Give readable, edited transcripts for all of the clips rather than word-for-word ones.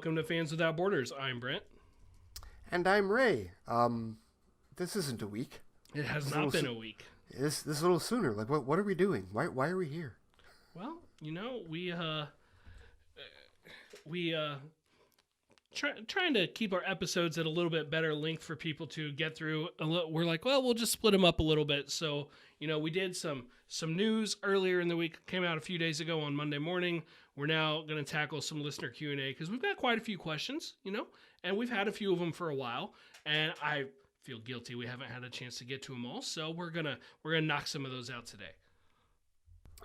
Welcome to Fans Without Borders. I'm Brent. And I'm Ray. This isn't a week. It has not been a week. This a little sooner. Like, what are we doing? Why are we here? Well, you know, we trying to keep our episodes at a little bit better length for people to get through. We're like, well, we'll just split them up a little bit. So, you know, we did some news earlier in the week. Came out a few days ago on Monday morning. We're now going to tackle some listener Q&A because we've got quite a few questions, you know, and we've had a few of them for a while. And I feel guilty we haven't had a chance to get to them all. So we're gonna knock some of those out today.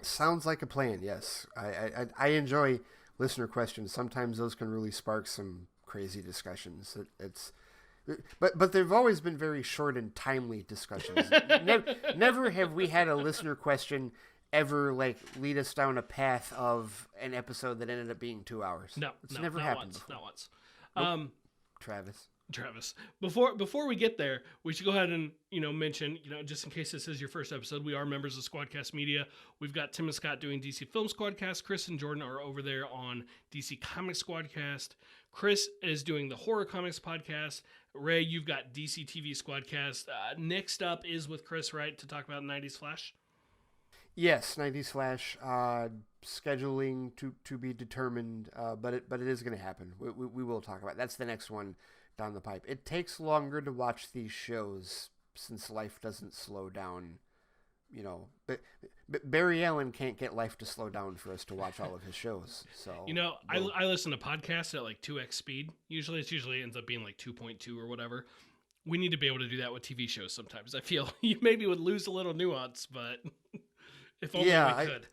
Sounds like a plan. Yes, I enjoy listener questions. Sometimes those can really spark some crazy discussions. But they've always been very short and timely discussions. Never have we had a listener question ever like lead us down a path of an episode that ended up being 2 hours. It's never happened. Not once. Nope. Travis. Before we get there, we should go ahead and, mention, just in case this is your first episode, we are members of Squadcast Media. We've got Tim and Scott doing DC Film Squadcast. Chris and Jordan are over there on DC Comics Squadcast. Chris is doing the Horror Comics podcast. Ray, you've got DC TV Squadcast. Next up is with Chris, right, to talk about 90s Flash? Yes, 90s Flash. Scheduling to be determined, but it is going to happen. We will talk about it. That's the next one down the pipe. It takes longer to watch these shows since life doesn't slow down, but Barry Allen can't get life to slow down for us to watch all of his shows. So I listen to podcasts at like 2x speed. Usually it ends up being like 2.2 or whatever. We need to be able to do that with TV shows sometimes. I feel you maybe would lose a little nuance, but if only we could.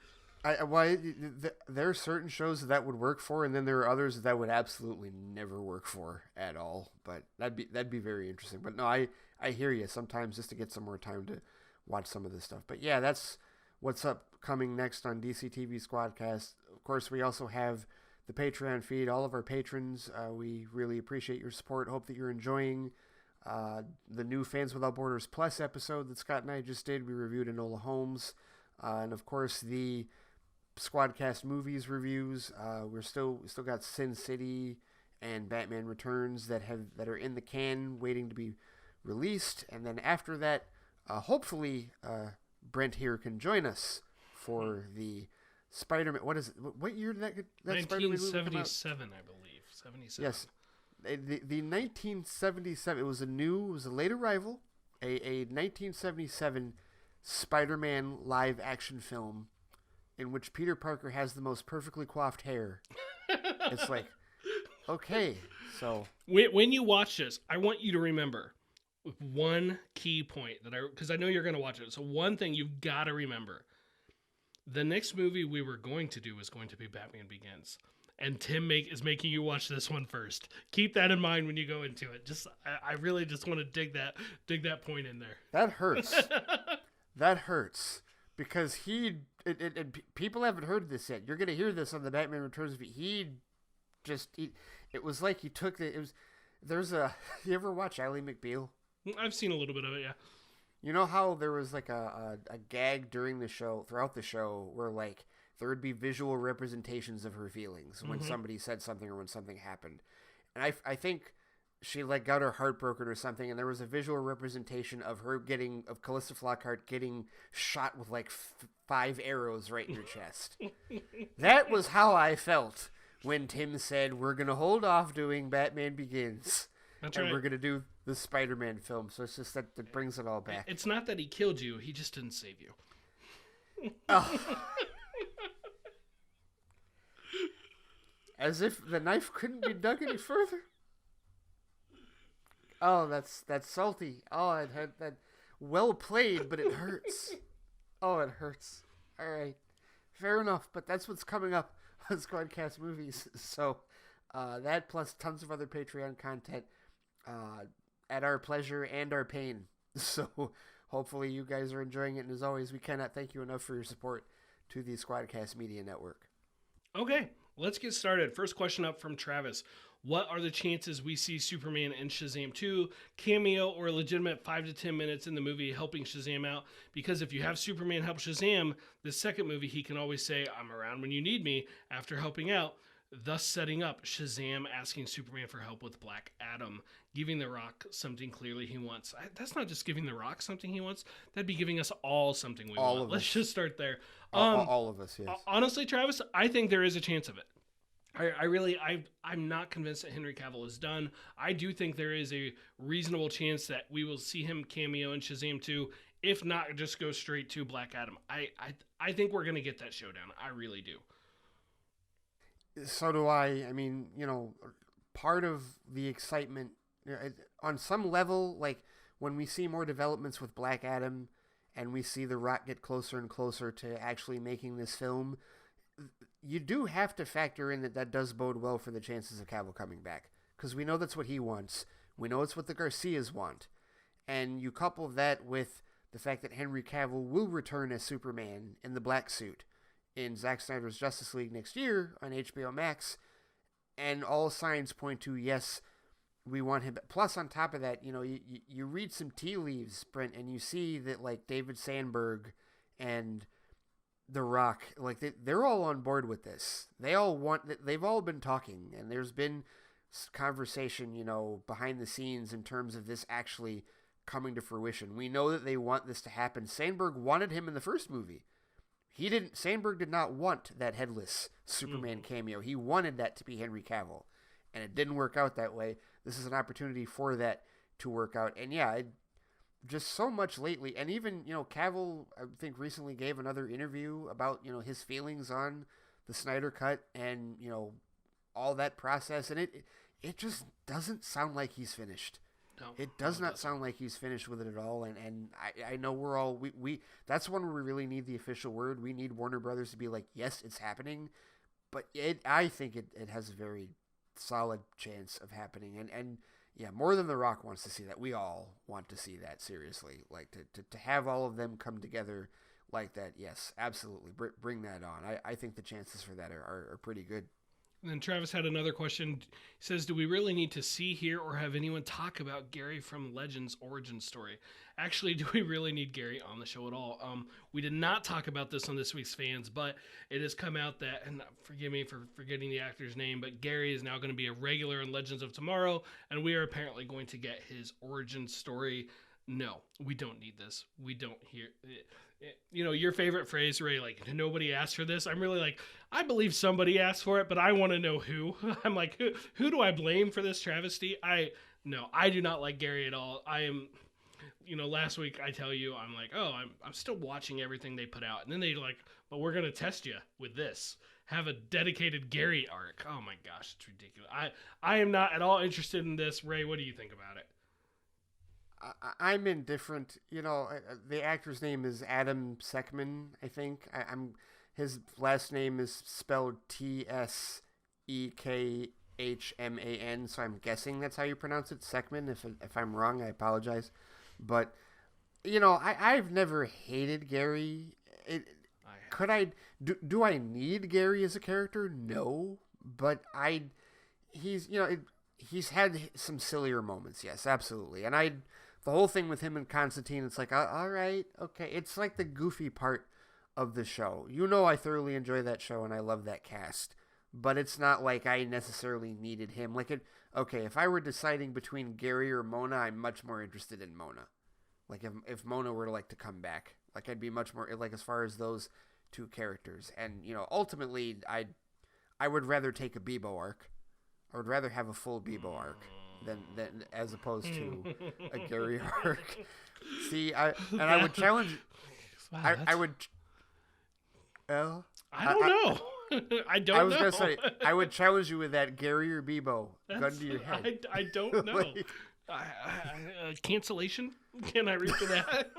There are certain shows that would work for, and then there are others that would absolutely never work for at all. But that'd be very interesting. But no, I hear you. Sometimes just to get some more time to watch some of this stuff. But yeah, that's what's coming next on DC TV Squadcast. Of course, we also have the Patreon feed. All of our patrons, we really appreciate your support. Hope that you're enjoying the new Fans Without Borders Plus episode that Scott and I just did. We reviewed Enola Holmes, and of course the Squadcast movies reviews. We're still got Sin City and Batman Returns that are in the can waiting to be released, and then after that, hopefully Brent here can join us for the Spider-Man. What is it? What year did that 1977, I believe. 77. Yes, the 1977. It was a late arrival, a 1977 Spider-Man live action film in which Peter Parker has the most perfectly coiffed hair. It's like, okay, so when you watch this, I want you to remember one key point because I know you're going to watch it. So one thing you've got to remember: the next movie we were going to do is going to be Batman Begins, and Tim is making you watch this one first. Keep that in mind when you go into it. I really just want to dig that point in there. That hurts. That hurts. Because people haven't heard this yet. You're going to hear this on the Batman Returns. It was like he took you ever watch Ally McBeal? I've seen a little bit of it, yeah. You know how there was like a gag throughout the show, where like there would be visual representations of her feelings when somebody said something or when something happened. And I think she like got her heart broken or something, and there was a visual representation of Calista Flockhart getting shot with like 5 arrows right in her chest. That was how I felt when Tim said we're gonna hold off doing Batman Begins. That's and right. We're gonna do the Spider-Man film. So it's just that brings it all back. It's not that he killed you; he just didn't save you. Oh. As if the knife couldn't be dug any further. Oh, that's salty. Oh, it had that. Well played, but it hurts. Oh, it hurts. All right, fair enough. But that's what's coming up on Squadcast Movies. So that plus tons of other Patreon content at our pleasure and our pain. So hopefully you guys are enjoying it. And as always, we cannot thank you enough for your support to the Squadcast Media Network. Okay, let's get started. First question up from Travis. What are the chances we see Superman in Shazam 2 cameo or a legitimate 5 to 10 minutes in the movie helping Shazam out? Because if you have Superman help Shazam, the second movie, he can always say, I'm around when you need me after helping out. thus setting up Shazam asking Superman for help with Black Adam, giving The Rock something clearly he wants. That's not just giving The Rock something he wants. That'd be giving us all something we All want. of Let's us. just start there. All of us, yes. Honestly, Travis, I think there is a chance of it. I'm not convinced that Henry Cavill is done. I do think there is a reasonable chance that we will see him cameo in Shazam 2. If not, just go straight to Black Adam. I think we're going to get that showdown. I really do. So do I. I mean, part of the excitement, on some level, like when we see more developments with Black Adam and we see The Rock get closer and closer to actually making this film, you do have to factor in that does bode well for the chances of Cavill coming back. Because we know that's what he wants. We know it's what the Garcias want. And you couple that with the fact that Henry Cavill will return as Superman in the black suit in Zack Snyder's Justice League next year on HBO Max, and all signs point to, yes, we want him. Plus, on top of that, you read some tea leaves, Brent, and you see that, like, David Sandberg and The Rock, like, they're all on board with this. They've all been talking, and there's been conversation, behind the scenes in terms of this actually coming to fruition. We know that they want this to happen. Sandberg wanted him in the first movie. Sandberg did not want that headless Superman cameo. He wanted that to be Henry Cavill, and it didn't work out that way. This is an opportunity for that to work out. And yeah, just so much lately. And even, Cavill, I think, recently gave another interview about, his feelings on the Snyder Cut and, all that process. And it just doesn't sound like he's finished. No, it does not sound like he's finished with it at all, and I know we're all we that's when we really need the official word. We need Warner Brothers to be like, yes, it's happening, but I think it has a very solid chance of happening, and yeah, more than The Rock wants to see that. We all want to see that, seriously, like to have all of them come together like that. Yes, absolutely, bring that on. I think the chances for that are pretty good. And then Travis had another question. He says, do we really need to see, hear, or have anyone talk about Gary from Legend's origin story? Actually, do we really need Gary on the show at all? We did not talk about this on this week's Fans, but it has come out that, and forgive me for forgetting the actor's name, but Gary is now going to be a regular in Legends of Tomorrow, and we are apparently going to get his origin story. No, we don't need this. We don't hear it. Your favorite phrase, Ray, like, nobody asked for this. I'm really like, I believe somebody asked for it, but I want to know who. I'm like, who do I blame for this travesty? I do not like Gary at all. I am, last week I tell you, I'm like, oh, I'm still watching everything they put out. And then they like, but we're going to test you with this. Have a dedicated Gary arc. Oh my gosh, it's ridiculous. I am not at all interested in this. Ray, what do you think about it? I'm indifferent. The actor's name is Adam Sekman, I think. His last name is spelled Tsekehman, so I'm guessing that's how you pronounce it, Sekman. If I'm wrong, I apologize. But, I've never hated Gary. Do I need Gary as a character? No. But he's had some sillier moments, yes, absolutely. And the whole thing with him and Constantine, it's like, all right, okay. It's like the goofy part of the show. I thoroughly enjoy that show and I love that cast. But it's not like I necessarily needed him. Okay, if I were deciding between Gary or Mona, I'm much more interested in Mona. Like, if Mona were to come back, like, I'd be much more, like, as far as those two characters. And, ultimately, I would rather take a Bebo arc. I would rather have a full Bebo arc than as opposed to a Gary arc. See, I would challenge. Wow, I would. Well, I don't know. I don't know. I was gonna say I would challenge you with that, Gary or Bebo. Gun to your head. I don't know. Cancellation? Can I read for that?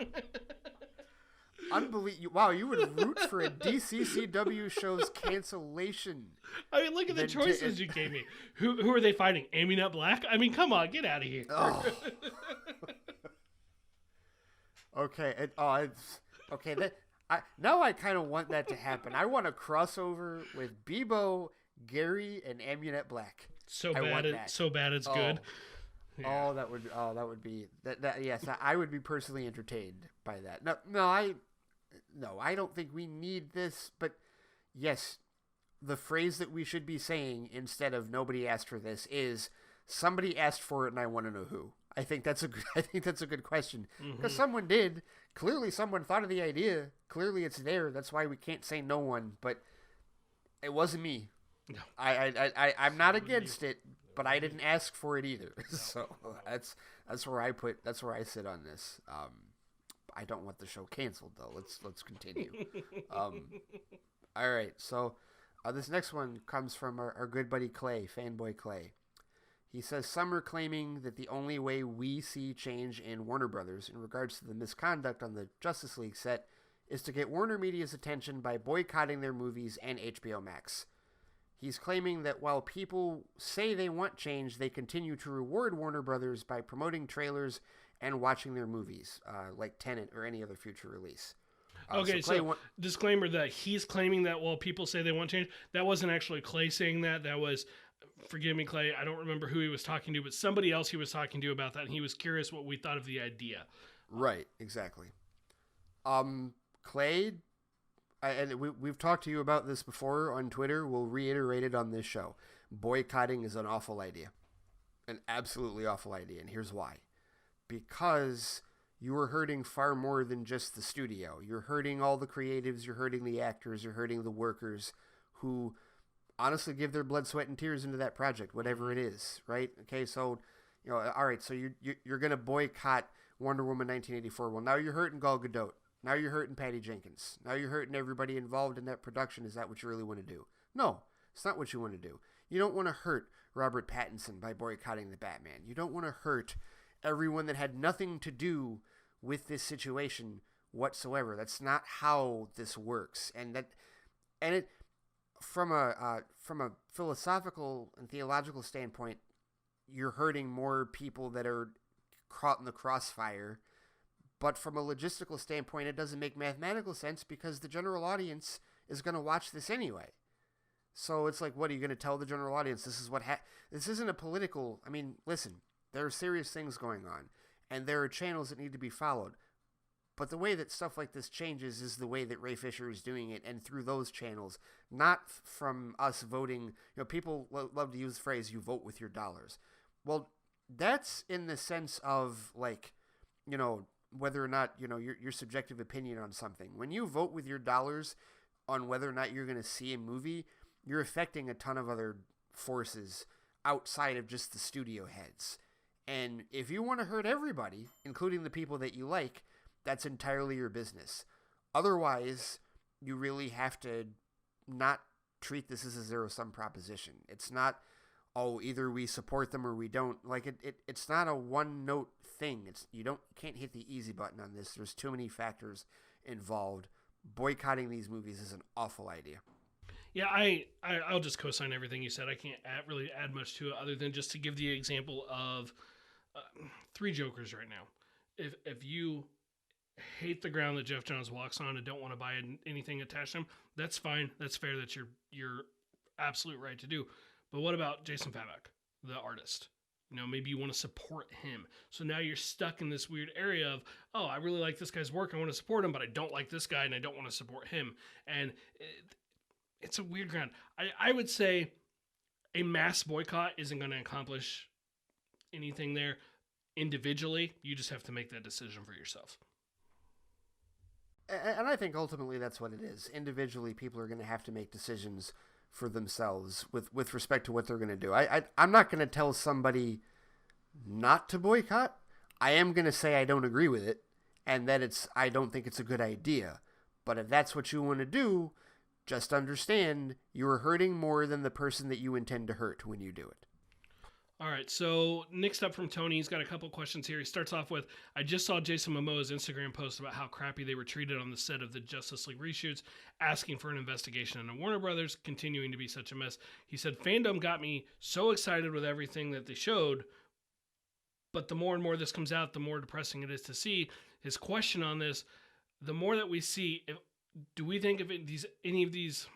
Unbelievable! Wow, you would root for a DCCW show's cancellation. I mean, look at the choices you gave me. Who are they fighting? Aminette Black? I mean, come on, get out of here. Oh. Okay. Okay. Now I kind of want that to happen. I want a crossover with Bebo, Gary, and Aminette Black. So bad it's good. Yeah. Oh, that would be that. Yes, I would be personally entertained by that. No, I don't think we need this, but yes, the phrase that we should be saying instead of "nobody asked for this" is "somebody asked for it and I want to know who." I think that's a good question because someone did. Clearly, someone thought of the idea. Clearly, it's there. That's why we can't say no one. But it wasn't me. No. I'm not against it, but I didn't ask for it either. So that's where I sit on this. I don't want the show canceled though. Let's continue. All right. So this next one comes from our good buddy Clay, fanboy Clay. He says, some are claiming that the only way we see change in Warner Brothers in regards to the misconduct on the Justice League set is to get Warner Media's attention by boycotting their movies and HBO Max. He's claiming that while people say they want change, they continue to reward Warner Brothers by promoting trailers and watching their movies, like Tenet or any other future release. Okay, so disclaimer that he's claiming that while people say they want change, that wasn't actually Clay saying that. That was... Forgive me, Clay, I don't remember who he was talking to, but somebody else he was talking to about that, and he was curious what we thought of the idea. Right, exactly. Clay, and we've talked to you about this before on Twitter. We'll reiterate it on this show. Boycotting is an awful idea. An absolutely awful idea, and here's why. Because you are hurting far more than just the studio. You're hurting all the creatives, you're hurting the actors, you're hurting the workers who... honestly give their blood, sweat, and tears into that project, whatever it is, right? Okay, so, all right, so you're going to boycott Wonder Woman 1984. Well, now you're hurting Gal Gadot. Now you're hurting Patty Jenkins. Now you're hurting everybody involved in that production. Is that what you really want to do? No, it's not what you want to do. You don't want to hurt Robert Pattinson by boycotting the Batman. You don't want to hurt everyone that had nothing to do with this situation whatsoever. That's not how this works. From a philosophical and theological standpoint, you're hurting more people that are caught in the crossfire. But from a logistical standpoint, it doesn't make mathematical sense because the general audience is going to watch this anyway. So it's like, what are you going to tell the general audience? This is what this isn't a political. I mean, listen, there are serious things going on, and there are channels that need to be followed. But the way that stuff like this changes is the way that Ray Fisher is doing it, and through those channels, not from us voting. People love to use the phrase, you vote with your dollars. Well, that's in the sense of, like, whether or not, your subjective opinion on something. When you vote with your dollars on whether or not you're going to see a movie, you're affecting a ton of other forces outside of just the studio heads. And if you want to hurt everybody, including the people that you like, that's entirely your business. Otherwise, you really have to not treat this as a zero-sum proposition. It's not, either we support them or we don't. Like, it's not a one-note thing. You can't hit the easy button on this. There's too many factors involved. Boycotting these movies is an awful idea. Yeah, I'll just co-sign everything you said. I can't really add much to it other than just to give the example of three Jokers right now. If you hate the ground that Jeff Johns walks on and don't want to buy anything attached to him, that's fine. That's fair. That's your absolute right to do. But what about Jason Fabok, the artist? Maybe you want to support him. So now you're stuck in this weird area of, I really like this guy's work. I want to support him, but I don't like this guy and I don't want to support him. And it's a weird ground. I would say a mass boycott isn't going to accomplish anything there. Individually, you just have to make that decision for yourself. And I think ultimately that's what it is. Individually, people are going to have to make decisions for themselves with respect to what they're going to do. I'm not going to tell somebody not to boycott. I am going to say I don't agree with it and that I don't think it's a good idea. But if that's what you want to do, just understand you are hurting more than the person that you intend to hurt when you do it. All right, so next up from Tony, he's got a couple questions here. He starts off with, I just saw Jason Momoa's Instagram post about how crappy they were treated on the set of the Justice League reshoots, asking for an investigation into Warner Brothers, continuing to be such a mess. He said, fandom got me so excited with everything that they showed, but the more and more this comes out, the more depressing it is to see. His question on this, the more that we see, do we think any of these...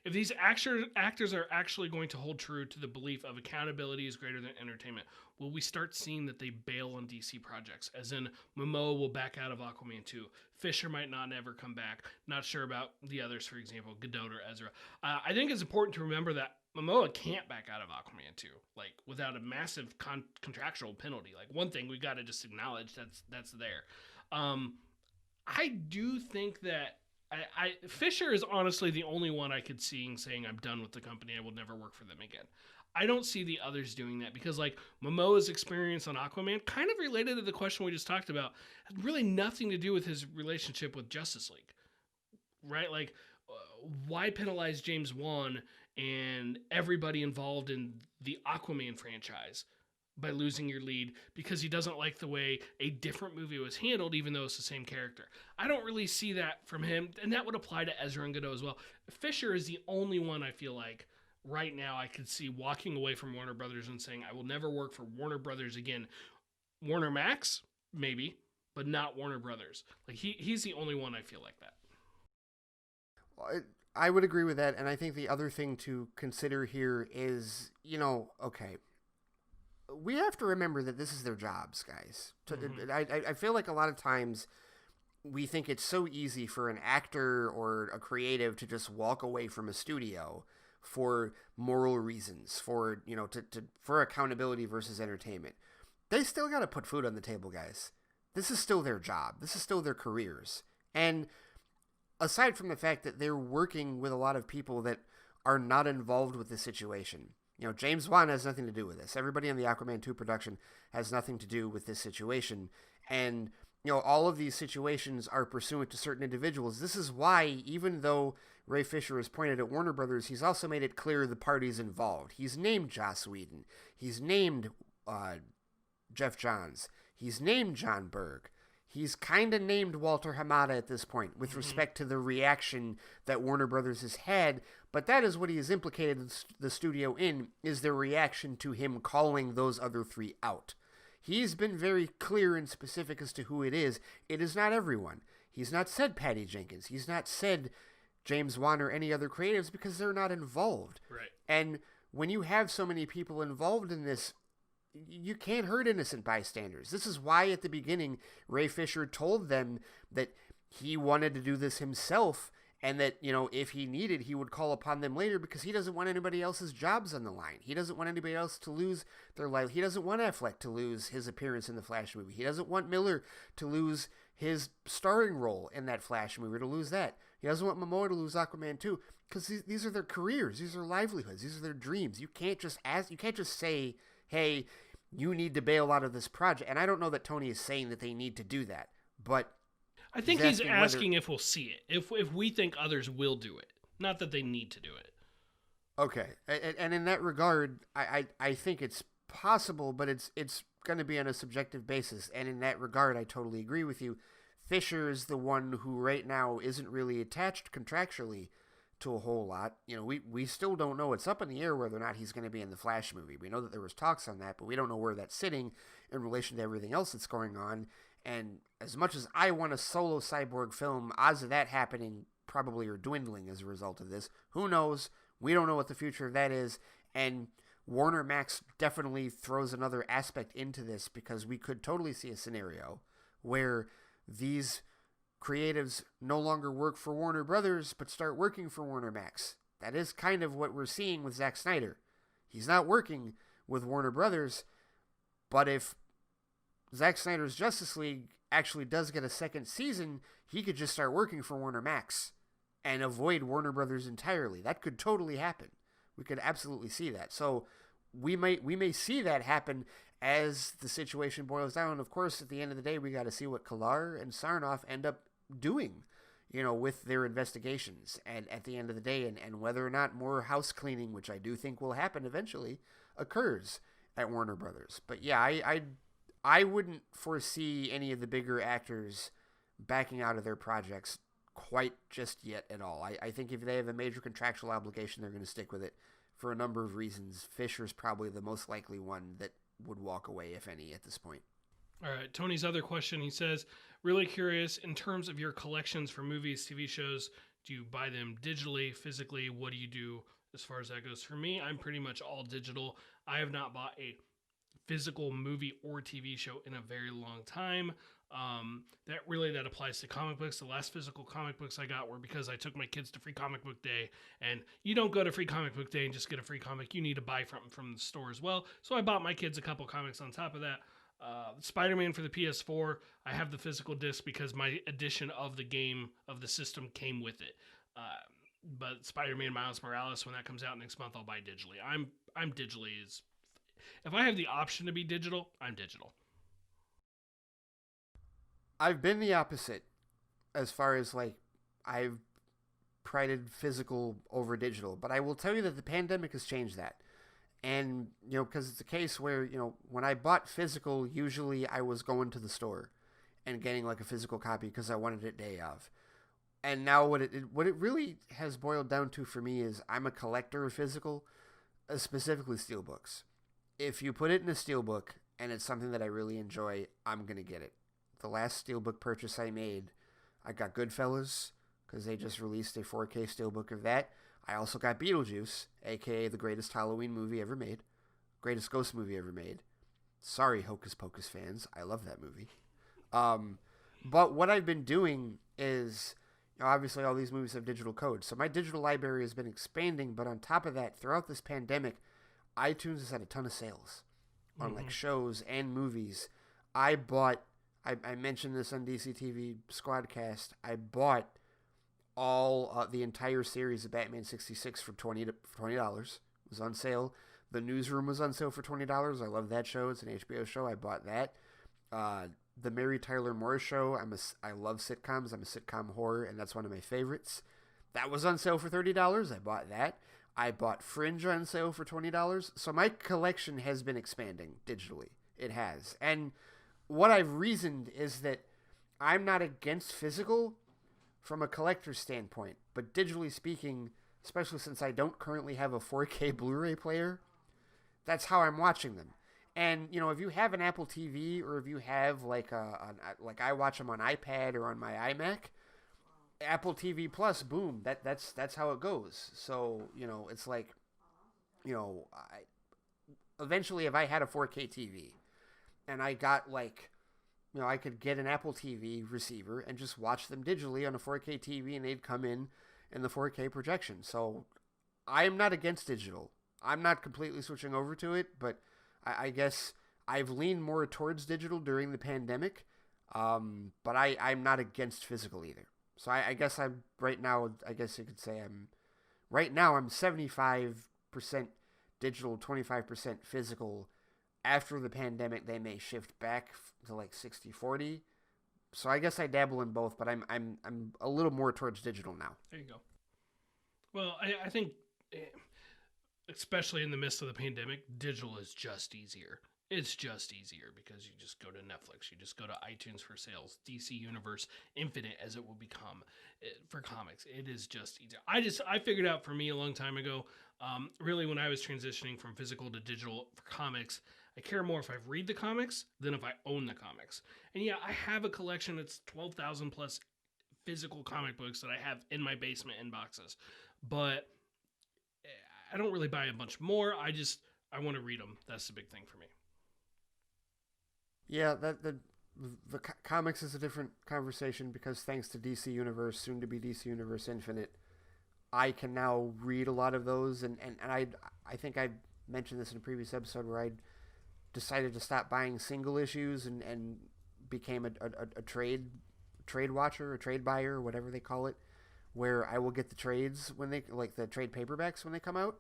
if these actors are actually going to hold true to the belief of accountability is greater than entertainment, will we start seeing that they bail on DC projects? As in, Momoa will back out of Aquaman 2. Fisher might not ever come back. Not sure about the others, for example, Godot or Ezra. I think it's important to remember that Momoa can't back out of Aquaman 2, like, without a massive contractual penalty. Like, one thing we got to just acknowledge that's there. I do think that Fisher is honestly the only one I could see saying I'm done with the company. I will never work for them again. I don't see the others doing that because, like, Momoa's experience on Aquaman, kind of related to the question we just talked about, had really nothing to do with his relationship with Justice League, right? Like, why penalize James Wan and everybody involved in the Aquaman franchise by losing your lead because he doesn't like the way a different movie was handled, even though it's the same character? I don't really see that from him, and that would apply to Ezra and Godot as well. Fisher is the only one I feel like right now I could see walking away from Warner Brothers and saying, I will never work for Warner Brothers again. Warner Max, maybe, but not Warner Brothers. Like, he's the only one I feel like that. Well, I would agree with that, and I think the other thing to consider here is, okay, we have to remember that this is their jobs, guys. I feel like a lot of times we think it's so easy for an actor or a creative to just walk away from a studio for moral reasons, for accountability versus entertainment. They still got to put food on the table, guys. This is still their job. This is still their careers. And aside from the fact that they're working with a lot of people that are not involved with the situation, James Wan has nothing to do with this. Everybody in the Aquaman 2 production has nothing to do with this situation. And, all of these situations are pursuant to certain individuals. This is why, even though Ray Fisher has pointed at Warner Brothers, he's also made it clear the parties involved. He's named Joss Whedon. He's named Jeff Johns. He's named John Berg. He's kind of named Walter Hamada at this point with respect to the reaction that Warner Brothers has had, but that is what he has implicated the studio in, is their reaction to him calling those other three out. He's been very clear and specific as to who it is. It is not everyone. He's not said Patty Jenkins. He's not said James Wan or any other creatives because they're not involved. Right. And when you have so many people involved in this, you can't hurt innocent bystanders. This is why at the beginning Ray Fisher told them that he wanted to do this himself and that, if he needed, he would call upon them later because he doesn't want anybody else's jobs on the line. He doesn't want anybody else to lose their life. He doesn't want Affleck to lose his appearance in the Flash movie. He doesn't want Miller to lose his starring role in that Flash movie, to lose that. He doesn't want Momoa to lose Aquaman 2 because these are their careers. These are livelihoods. These are their dreams. You can't just say, hey, you need to bail out of this project. And I don't know that Tony is saying that they need to do that, but I think he's asking if we'll see it, if we think others will do it, not that they need to do it. Okay, and in that regard, I think it's possible, but it's going to be on a subjective basis. And in that regard, I totally agree with you. Fisher is the one who right now isn't really attached contractually to a whole lot. We still don't know. It's up in the air whether or not he's going to be in the Flash movie. We know that there was talks on that, but we don't know where that's sitting in relation to everything else that's going on. And as much as I want a solo Cyborg film, odds of that happening probably are dwindling as a result of this. Who knows? We don't know what the future of that is. And Warner Max definitely throws another aspect into this because we could totally see a scenario where these creatives no longer work for Warner Brothers, but start working for Warner Max. That is kind of what we're seeing with Zack Snyder. He's not working with Warner Brothers, but if Zack Snyder's Justice League actually does get a second season, he could just start working for Warner Max and avoid Warner Brothers entirely. That could totally happen. We could absolutely see that. So we may see that happen as the situation boils down. Of course, at the end of the day, we got to see what Kalar and Sarnoff end up doing, with their investigations, and at the end of the day, and whether or not more house cleaning, which I do think will happen eventually, occurs at Warner Brothers. But yeah, I wouldn't foresee any of the bigger actors backing out of their projects quite just yet at all. I think if they have a major contractual obligation, they're going to stick with it for a number of reasons. Fisher's probably the most likely one that would walk away, if any, at this point. All right, Tony's other question, he says, really curious, in terms of your collections for movies, TV shows, Do you buy them digitally, physically? What do you do as far as that goes? For me, I'm pretty much all digital. I have not bought a physical movie or TV show in a very long time. That applies to comic books. The last physical comic books I got were because I took my kids to Free Comic Book Day, and you don't go to Free Comic Book Day and just get a free comic. You need to buy from the store as well. So I bought my kids a couple comics on top of that. Spider-Man for the PS4, I have the physical disc because my edition of the game of the system came with it. But Spider-Man Miles Morales, when that comes out next month, I'll buy digitally. I'm digitally if I have the option to be digital, I'm digital. I've been the opposite as far as like I've prided physical over digital, but I will tell you that the pandemic has changed that. And, because it's a case where, when I bought physical, usually I was going to the store and getting like a physical copy because I wanted it day of. And now what it really has boiled down to for me is I'm a collector of physical, specifically steelbooks. If you put it in a steelbook and it's something that I really enjoy, I'm going to get it. The last steelbook purchase I made, I got Goodfellas because they just released a 4K steelbook of that. I also got Beetlejuice, a.k.a. the greatest Halloween movie ever made, greatest ghost movie ever made. Sorry, Hocus Pocus fans. I love that movie. But what I've been doing is, obviously all these movies have digital codes, so my digital library has been expanding, but on top of that, throughout this pandemic, iTunes has had a ton of sales on like shows and movies. I mentioned this on DCTV Squadcast. I bought all the entire series of Batman 66 for $20. It was on sale. The Newsroom was on sale for $20. I love that show. It's an HBO show. I bought that. The Mary Tyler Moore Show. I love sitcoms. I'm a sitcom whore, and that's one of my favorites. That was on sale for $30. I bought that. I bought Fringe on sale for $20. So my collection has been expanding digitally. It has. And what I've reasoned is that I'm not against physical from a collector's standpoint, but digitally speaking, especially since I don't currently have a 4K Blu-ray player, that's how I'm watching them. And, if you have an Apple TV or if you have like I watch them on iPad or on my iMac, Apple TV Plus, boom, that's how it goes. So, it's like, eventually if I had a 4K TV and I got like, I could get an Apple TV receiver and just watch them digitally on a 4K TV and they'd come in the 4K projection. So I am not against digital. I'm not completely switching over to it, but I guess I've leaned more towards digital during the pandemic, but I'm not against physical either. So I guess I'm right now, I guess you could say I'm 75% digital, 25% physical. After the pandemic, they may shift back to like 60-40. So I guess I dabble in both, but I'm a little more towards digital now. There you go. Well, I think, especially in the midst of the pandemic, digital is just easier. It's just easier because you just go to Netflix, you just go to iTunes for sales, DC Universe Infinite as it will become for comics. It is just easier. I figured out for me a long time ago, really when I was transitioning from physical to digital for comics, I care more if I read the comics than if I own the comics. And yeah, I have a collection that's 12,000 plus physical comic books that I have in my basement in boxes, but I don't really buy a bunch more. I want to read them. That's the big thing for me. Yeah, the comics is a different conversation because thanks to DC Universe, soon to be DC Universe Infinite, I can now read a lot of those, and I think I mentioned this in a previous episode where I decided to stop buying single issues and became a trade watcher, a trade buyer, whatever they call it, where I will get the trades when they like the trade paperbacks when they come out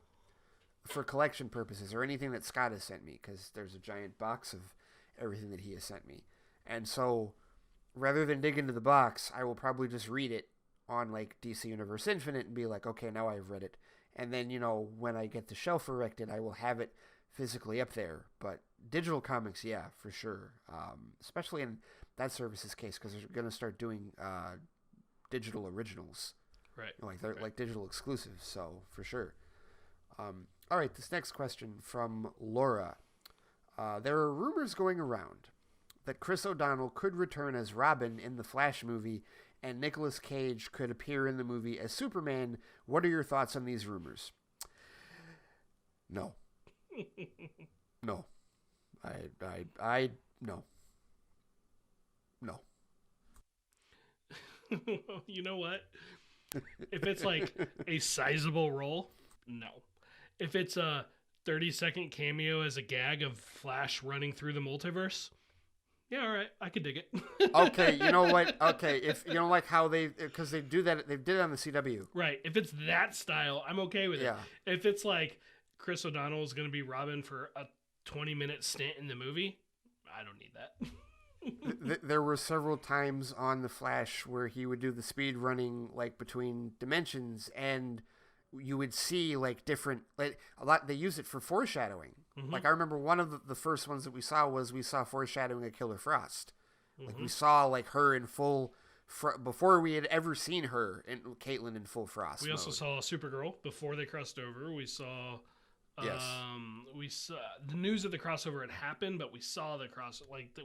for collection purposes or anything that Scott has sent me because there's a giant box of everything that he has sent me. And so rather than dig into the box, I will probably just read it on like DC Universe Infinite and be like, okay, now I've read it. And then, when I get the shelf erected, I will have it physically up there. But digital comics, yeah, for sure. Especially in that service's case because they're going to start doing digital originals. Right. Like they're like digital exclusives. So for sure. All right, this next question from Laura. There are rumors going around that Chris O'Donnell could return as Robin in the Flash movie and Nicolas Cage could appear in the movie as Superman. What are your thoughts on these rumors? No. No. No. No. You know what? If it's like a sizable role, no. If it's a 30-second cameo as a gag of Flash running through the multiverse, yeah, all right, I could dig it. Okay, you know what? Okay, if you don't like how because they do that, they did it on the CW. Right. If it's that style, I'm okay with it. Yeah. If it's like Chris O'Donnell is going to be Robin for a 20-minute stint in the movie, I don't need that. There were several times on the Flash where he would do the speed running like between dimensions, and you would see like different, like a lot. They use it for foreshadowing. Mm-hmm. Like I remember one of the first ones that we saw foreshadowing of Killer Frost. Like we saw like her in full before we had ever seen her and Caitlin in full Frost. We mode. also saw Supergirl before they crossed over. We saw. Yes. We saw the news of the crossover had happened, but we saw the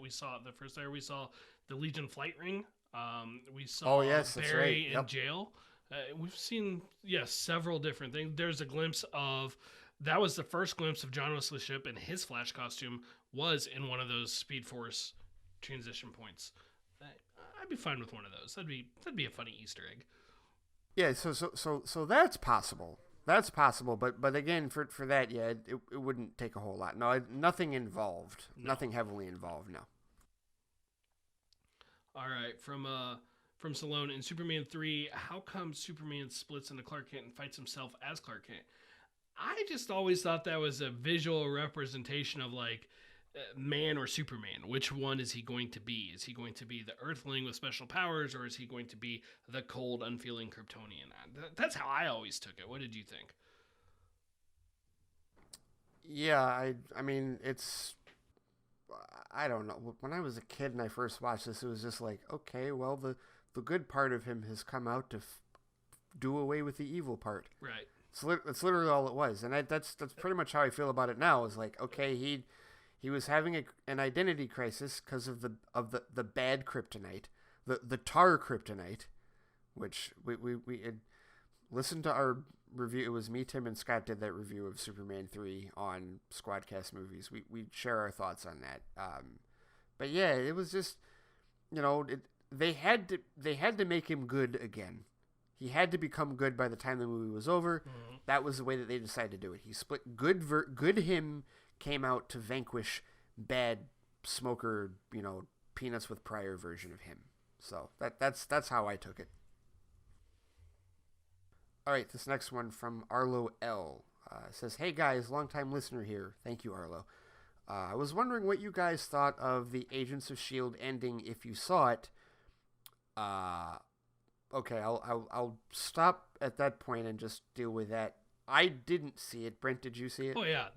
we saw the first there. We saw the Legion flight ring. We saw Barry in jail. We've seen several different things. There's a glimpse of that was the first glimpse of John Wesley Shipp, and his Flash costume was in one of those Speed Force transition points. I'd be fine with one of those. That'd be a funny Easter egg. Yeah. So that's possible. That's possible, but again, for that, yeah, it wouldn't take a whole lot. No, nothing involved. No. Nothing heavily involved, no. All right, from Stallone, in Superman 3, how come Superman splits into Clark Kent and fights himself as Clark Kent? I just always thought that was a visual representation of, like, man or Superman. Which one is he going to be? Is he going to be the Earthling with special powers, or is he going to be the cold, unfeeling Kryptonian? That's how I always took it. What did you think? Yeah, I mean, it's... I don't know. When I was a kid and I first watched this, it was just like, okay, well, the good part of him has come out to do away with the evil part. Right. That's literally all it was. And that's pretty much how I feel about it now. Is like, okay, he was having an identity crisis because of the bad kryptonite, the tar kryptonite, which we had listened to our review. It was me, Tim, and Scott did that review of Superman 3 on Squadcast Movies. We share our thoughts on that. But yeah, it was just, they had to make him good again. He had to become good by the time the movie was over. Mm-hmm. That was the way that they decided to do it. He split good him came out to vanquish bad smoker, peanuts with prior version of him. So that's how I took it. All right, this next one from Arlo L. Says, hey guys, longtime listener here. Thank you, Arlo. I was wondering what you guys thought of the Agents of S.H.I.E.L.D. ending if you saw it. Okay, I'll stop at that point and just deal with that. I didn't see it. Brent, did you see it? Oh, yeah.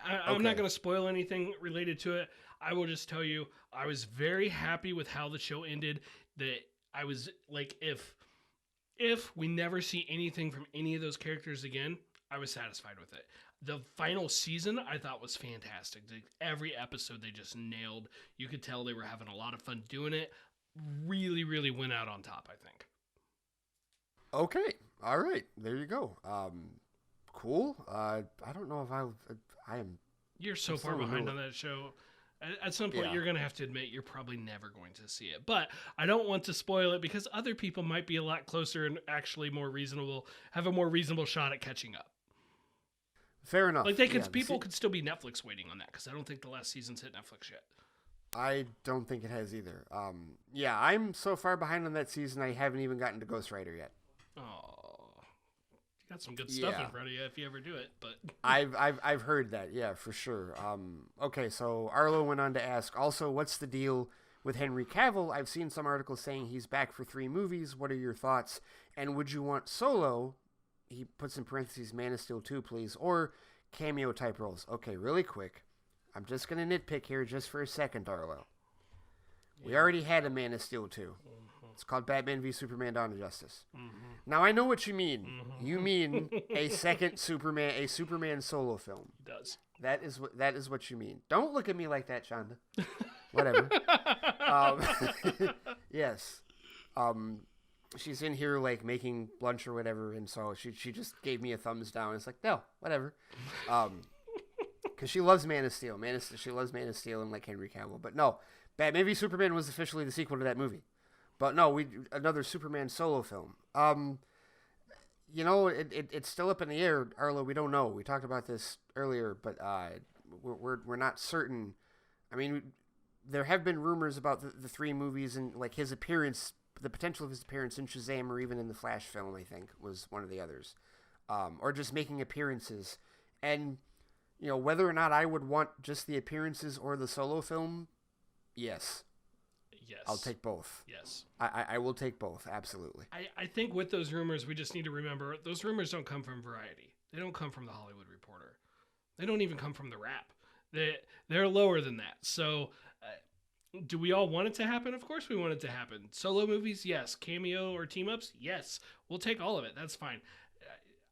I'm not going to spoil anything related to it. I will just tell you, I was very happy with how the show ended. That I was like, if we never see anything from any of those characters again, I was satisfied with it. The final season I thought was fantastic. Every episode they just nailed. You could tell they were having a lot of fun doing it. Really, really went out on top, I think. Okay. All right. There you go. Cool. I don't know if I am. You're so far behind on that show. At some point, You're going to have to admit you're probably never going to see it. But I don't want to spoil it because other people might be a lot closer and actually have a more reasonable shot at catching up. Fair enough. Like people could still be Netflix waiting on that because I don't think the last season's hit Netflix yet. I don't think it has either. I'm so far behind on that season. I haven't even gotten to Ghost Rider yet. Oh, you got some good stuff in front of you if you ever do it. But I've heard that. Yeah, for sure. Okay, so Arlo went on to ask. Also, what's the deal with Henry Cavill? I've seen some articles saying he's back for 3 movies. What are your thoughts? And would you want solo? He puts in parentheses Man of Steel 2, please, or cameo type roles. Okay, really quick. I'm just going to nitpick here just for a second, Arlo. Yeah. We already had a Man of Steel 2. Mm-hmm. It's called Batman v Superman Dawn of Justice. Mm-hmm. Now, I know what you mean. Mm-hmm. You mean a second Superman solo film. It does. That is what you mean. Don't look at me like that, Shonda. Whatever. Yes. She's in here like making lunch or whatever, and so she just gave me a thumbs down. It's like, no, whatever. Because she loves Man of Steel. She loves Man of Steel and like Henry Cavill. But no, Batman v Superman was officially the sequel to that movie. But no, another Superman solo film. It's still up in the air, Arlo. We don't know. We talked about this earlier, but we're not certain. I mean, there have been rumors about the three movies and like his appearance, the potential of his appearance in Shazam or even in the Flash film. I think was one of the others, or just making appearances. And whether or not I would want just the appearances or the solo film, yes. Yes. I'll take both. Yes. I will take both, absolutely. I think with those rumors, we just need to remember, those rumors don't come from Variety. They don't come from The Hollywood Reporter. They don't even come from The Wrap. They're lower than that. So, do we all want it to happen? Of course we want it to happen. Solo movies, yes. Cameo or team-ups, yes. We'll take all of it. That's fine.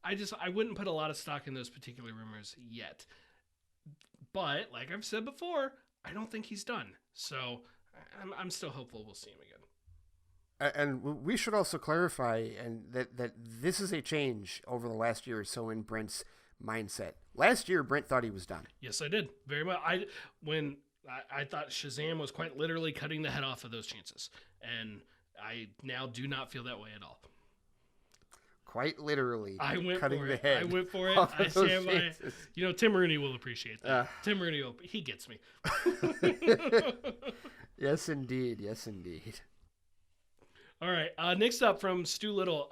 I wouldn't put a lot of stock in those particular rumors yet. But, like I've said before, I don't think he's done. So, I'm still hopeful we'll see him again. And we should also clarify that this is a change over the last year or so in Brent's mindset. Last year, Brent thought he was done. Yes, I did. Very much. I thought Shazam was quite literally cutting the head off of those chances. And I now do not feel that way at all. Quite literally. I went cutting for the it. head I went for it. off I of those stand by it. chances. Tim Rooney will appreciate that. Tim Rooney, he gets me. Yes, indeed. Yes, indeed. All right. Next up from Stu Little.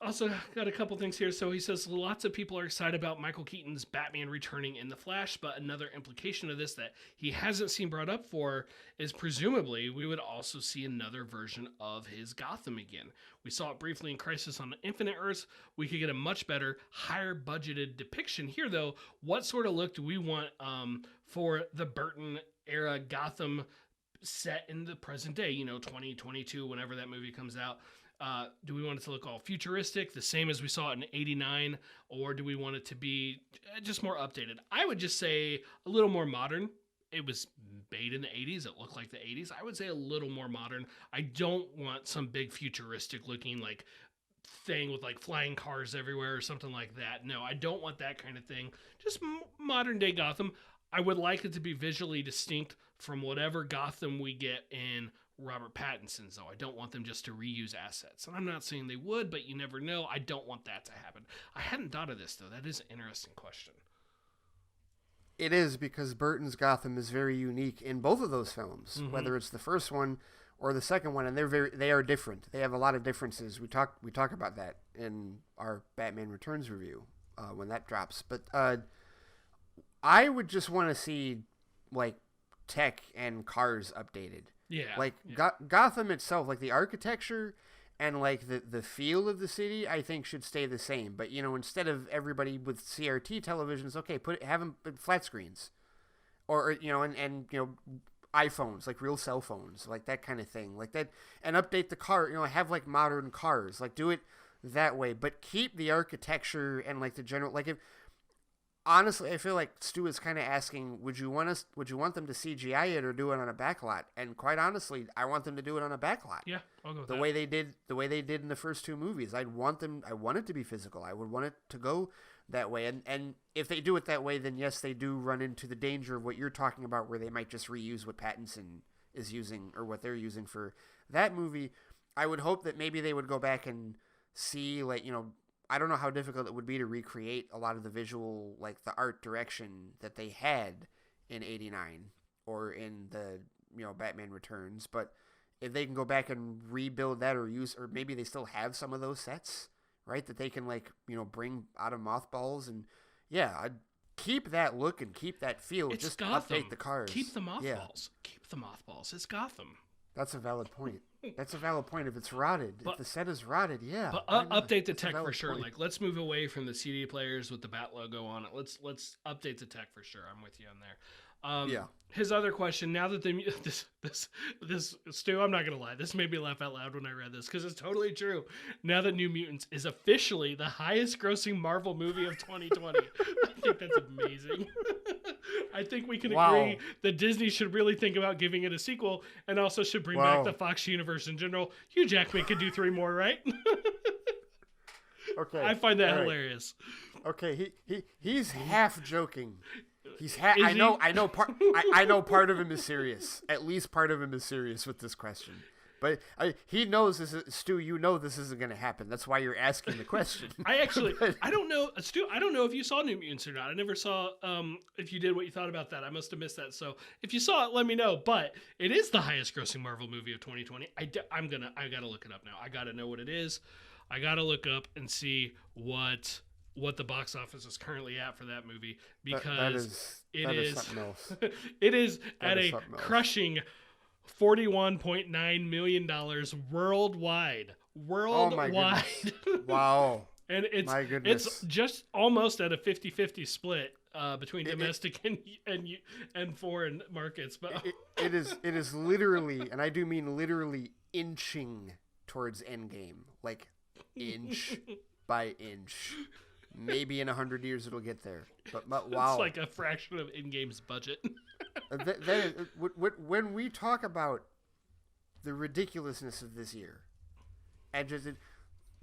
Also got a couple things here. So he says lots of people are excited about Michael Keaton's Batman returning in The Flash, but another implication of this that he hasn't seen brought up for is presumably we would also see another version of his Gotham again. We saw it briefly in Crisis on Infinite Earths. We could get a much better, higher budgeted depiction here, though. What sort of look do we want for the Burton era Gotham set in the present day? 2022, whenever that movie comes out. Do we want it to look all futuristic, the same as we saw it in '89, or do we want it to be just more updated? I would just say a little more modern. It was made in the 80s. It looked like the 80s. I would say a little more modern. I don't want some big futuristic looking like thing with like flying cars everywhere or something like that. No, I don't want that kind of thing. Just modern day Gotham. I would like it to be visually distinct from whatever Gotham we get in Robert Pattinson's, though. I don't want them just to reuse assets. And I'm not saying they would, but you never know. I don't want that to happen. I hadn't thought of this, though. That is an interesting question. It is, because Burton's Gotham is very unique in both of those films, whether it's the first one or the second one, and they are different. They have a lot of differences. We talk about that in our Batman Returns review when that drops. But I would just want to see like tech and cars updated. Yeah. Like Gotham itself, like the architecture and like the feel of the city, I think should stay the same. But instead of everybody with CRT televisions, okay, have them flat screens, or iPhones, like real cell phones, like that kind of thing, like that, and update the car. Have like modern cars, like do it that way, but keep the architecture and like the general, like if. Honestly, I feel like Stu is kind of asking, would you want them to CGI it or do it on a backlot? And quite honestly, I want them to do it on a backlot. Yeah, I'll go with the way they did in the first two movies. I want it to be physical. I would want it to go that way. And if they do it that way, then yes, they do run into the danger of what you're talking about, where they might just reuse what Pattinson is using or what they're using for that movie. I would hope that maybe they would go back and see, like, I don't know how difficult it would be to recreate a lot of the visual, like the art direction that they had in '89 or in the Batman Returns. But if they can go back and rebuild that, or maybe they still have some of those sets, right, that they can bring out of mothballs, and I'd keep that look and keep that feel. It's just Gotham. Update the cars. Keep the mothballs. Yeah. Keep the mothballs. It's Gotham. That's a valid point. That's a valid point. If it's rotted, if the set is rotted, yeah. But update the tech for sure. Point. Like, let's move away from the CD players with the Bat logo on it. Let's update the tech for sure. I'm with you on there. His other question, now that this Stu, I'm not gonna lie, this made me laugh out loud when I read this because it's totally true. Now that New Mutants is officially the highest grossing Marvel movie of 2020, I think that's amazing. I think we can Wow. agree that Disney should really think about giving it a sequel, and also should bring back the Fox universe in general. Hugh Jackman could do 3 more, right? Okay. I find that All right. hilarious. Okay, he's half joking. Is I know he? I know part of him is serious. At least part of him is serious with this question. But he knows this is, Stu, you know this isn't going to happen. That's why you're asking the question. I don't know, Stu, I don't know if you saw New Mutants or not. I never saw if you did what you thought about that. I must have missed that. So if you saw it, let me know. But it is the highest grossing Marvel movie of 2020. I got to look it up now. I got to know what it is. I got to look up and see what the box office is currently at for that movie, because it is something else. it is That at is a something else. crushing $41.9 million worldwide. Oh my goodness. Wow. And My goodness. it's just almost at a 50-50 split between domestic and foreign markets. But it is literally, and I do mean literally, inching towards Endgame, like inch by inch. Maybe in 100 years it'll get there. But wow. It's like a fraction of Endgame's budget. When we talk about the ridiculousness of this year, and just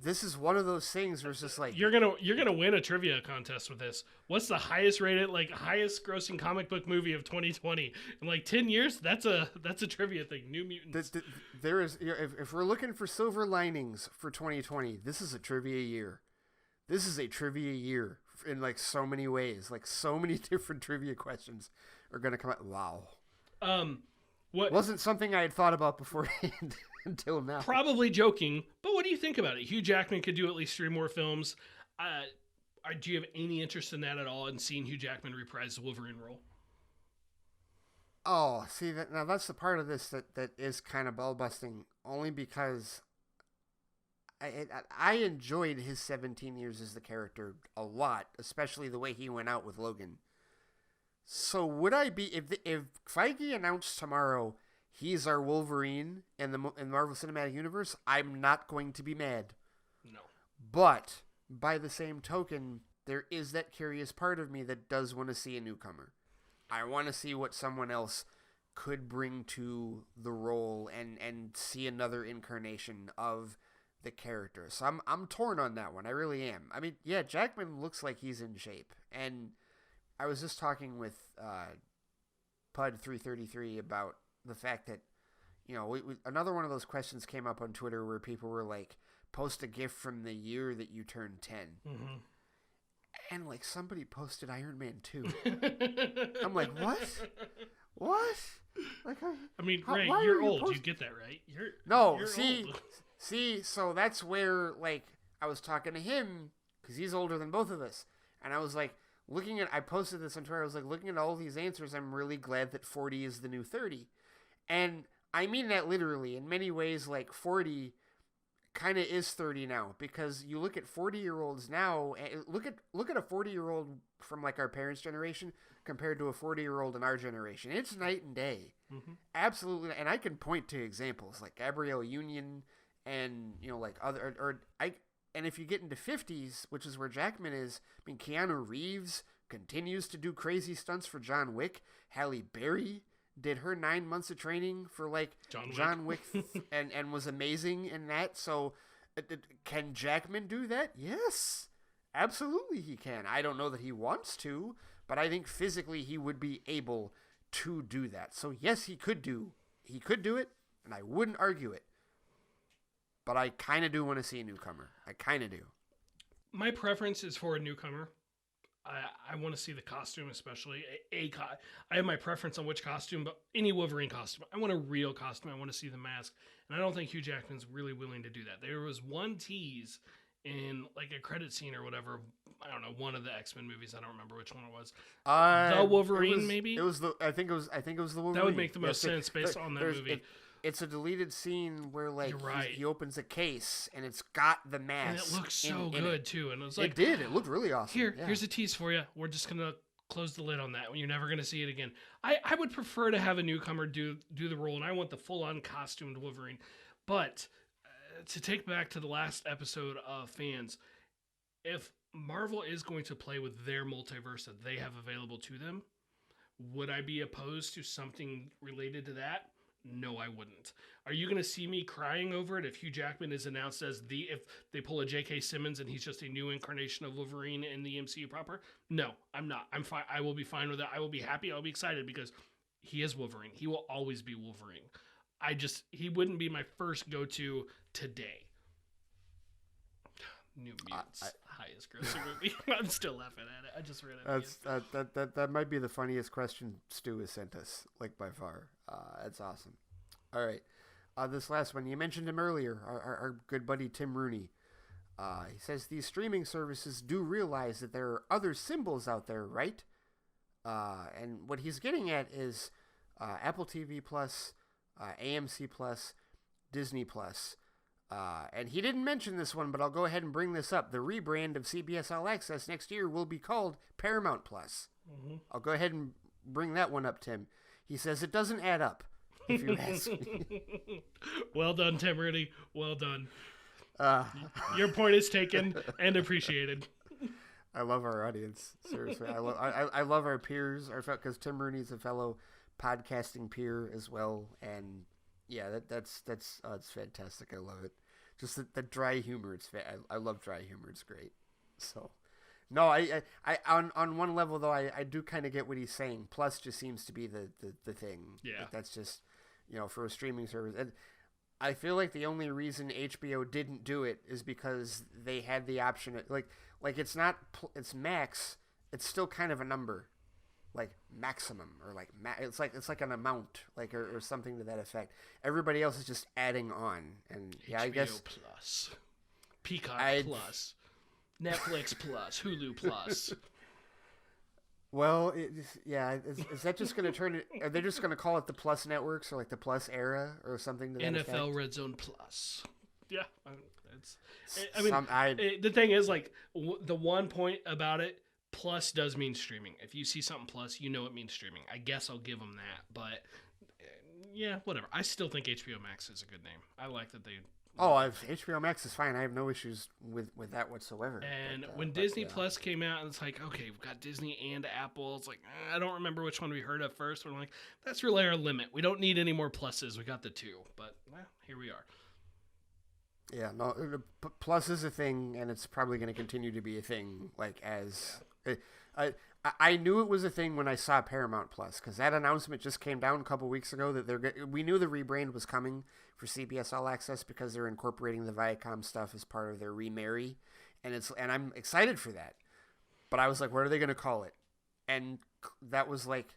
this is one of those things where it's just like, you're gonna win a trivia contest with this. What's the highest rated, like highest grossing comic book movie of 2020 in like 10 years? That's a trivia thing. New Mutants. There is, if we're looking for silver linings for 2020, this is a trivia year. This is a trivia year in like so many ways. Like so many different trivia questions are gonna come out. Wow. What wasn't something I had thought about beforehand until now. Probably joking, but what do you think about it? Hugh Jackman could do at least 3 more films. Do you have any interest in that at all, in seeing Hugh Jackman reprise the Wolverine role? Oh, see, now that's the part of this that is kind of bell busting, only because I enjoyed his 17 years as the character a lot, especially the way he went out with Logan. So would I be, if Feige announced tomorrow he's our Wolverine in the Marvel Cinematic Universe, I'm not going to be mad. No. But by the same token, there is that curious part of me that does want to see a newcomer. I want to see what someone else could bring to the role and see another incarnation of the character. So I'm torn on that one. I really am. I mean, yeah, Jackman looks like he's in shape, and I was just talking with Pud 333 about the fact that, you know, another one of those questions came up on Twitter where people were like, post a GIF from the year that you turned 10. Mm-hmm. And like somebody posted Iron Man 2. I'm like, what? What? Like, I mean, Ray, you're old. You get that, right? You're old. See, so that's where, like, I was talking to him because he's older than both of us, and I was like, I posted this on Twitter. I was like, looking at all these answers, I'm really glad that 40 is the new 30. And I mean that literally. In many ways, like, 40 kind of is 30 now, because you look at 40-year-olds now, look at a 40-year-old from, like, our parents' generation compared to a 40-year-old in our generation. It's night and day. Mm-hmm. Absolutely. And I can point to examples like Gabrielle Union and, you know, like other, and if you get into 50s, which is where Jackman is, I mean, Keanu Reeves continues to do crazy stunts for John Wick. Halle Berry did her 9 months of training for, like, John Wick and was amazing in that. So can Jackman do that? Yes, absolutely he can. I don't know that he wants to, but I think physically he would be able to do that. So yes, he could do it, and I wouldn't argue it. But I kind of do want to see a newcomer. I kind of do. My preference is for a newcomer. I want to see the costume, especially I have my preference on which costume, but any Wolverine costume. I want a real costume. I want to see the mask, and I don't think Hugh Jackman's really willing to do that. There was one tease in like a credit scene or whatever. I don't know, one of the X-Men movies. I don't remember which one it was. The Wolverine, maybe. I think it was the Wolverine. That would make the most sense based on that movie. It's a deleted scene where, like, right. he opens a case and it's got the mask. And it looks so good too. And it was like, it did. It looked really awesome. Here's a tease for you. We're just gonna close the lid on that. You're never gonna see it again. I would prefer to have a newcomer do the role, and I want the full-on costumed Wolverine. But to take back to the last episode of Fans, if Marvel is going to play with their multiverse that they have available to them, Would I be opposed to something related to that? No, I wouldn't. Are you going to see me crying over it if Hugh Jackman is announced as if they pull a J.K. Simmons and he's just a new incarnation of Wolverine in the MCU proper? No, I'm not. I'm fine. I will be fine with that. I will be happy. I'll be excited because he is Wolverine. He will always be Wolverine. He wouldn't be my first go-to today. New Mutants, highest grossing movie. I'm still laughing at it. I just read it. That might be the funniest question Stu has sent us, like by far. That's awesome. All right, this last one, you mentioned him earlier, our good buddy Tim Rooney. He says these streaming services do realize that there are other symbols out there, right? And what he's getting at is Apple TV Plus, AMC Plus, Disney Plus. And he didn't mention this one, but I'll go ahead and bring this up. The rebrand of CBS All Access next year will be called Paramount Plus. Mm-hmm. I'll go ahead and bring that one up, Tim. He says it doesn't add up, if you ask me. Well done, Tim Rooney. Well done. Your point is taken and appreciated. I love our audience. Seriously, I love our peers. Because Tim Rooney's a fellow podcasting peer as well, and yeah, that's it's fantastic. I love it. Just the dry humor. I love dry humor. It's great. So, no, I on one level though, I do kind of get what he's saying. Plus, just seems to be the thing. Yeah, that's just for a streaming service. And I feel like the only reason HBO didn't do it is because they had the option. Like it's it's max. It's still kind of a number. Like maximum or it's like an amount or something to that effect. Everybody else is just adding on, and yeah, HBO I guess Plus, Peacock Plus, Netflix Plus, Hulu Plus. Well, is that just going to turn it? Are they just going to call it the Plus networks or like the Plus era or something to that NFL effect? Red Zone Plus. Yeah, the thing is the one point about it. Plus does mean streaming. If you see something plus, it means streaming. I guess I'll give them that. But, yeah, whatever. I still think HBO Max is a good name. I like that they... HBO Max is fine. I have no issues with that whatsoever. And when Disney Plus came out, and it's like, okay, we've got Disney and Apple. It's like, I don't remember which one we heard of first. We're like, that's really our limit. We don't need any more pluses. We got the two. But, well, here we are. Yeah, no, Plus is a thing, and it's probably going to continue to be a thing, as... I knew it was a thing when I saw Paramount Plus, because that announcement just came down a couple weeks ago that we knew the rebrand was coming for CBS All Access because they're incorporating the Viacom stuff as part of their remarry, and I'm excited for that. But I was like, what are they going to call it? And that was like,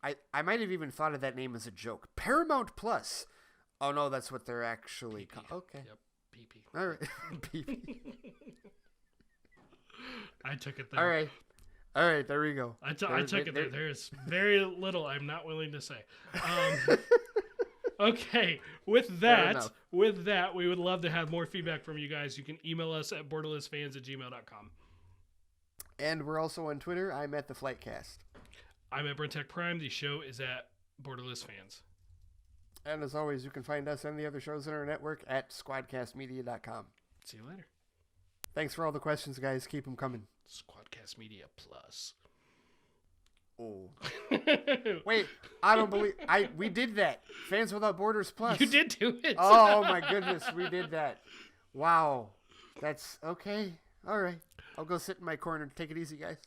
I might have even thought of that name as a joke. Paramount Plus. Oh no, that's what they're actually called. Okay. Yep. PP. All right. PP. I took it there. All right, there we go. I took it there. There's very little I'm not willing to say. Okay, with that, we would love to have more feedback from you guys. You can email us at borderlessfans@gmail.com. And we're also on Twitter. I'm at the Flightcast. I'm at Brent Tech Prime. The show is at Borderless Fans. And as always, you can find us and the other shows in our network at squadcastmedia.com. See you later. Thanks for all the questions, guys. Keep them coming. Squadcast Media Plus. Oh. Wait, I don't believe... We did that. Fans Without Borders Plus. You did do it. Oh, my goodness. We did that. Wow. That's... Okay. All right. I'll go sit in my corner. Take it easy, guys.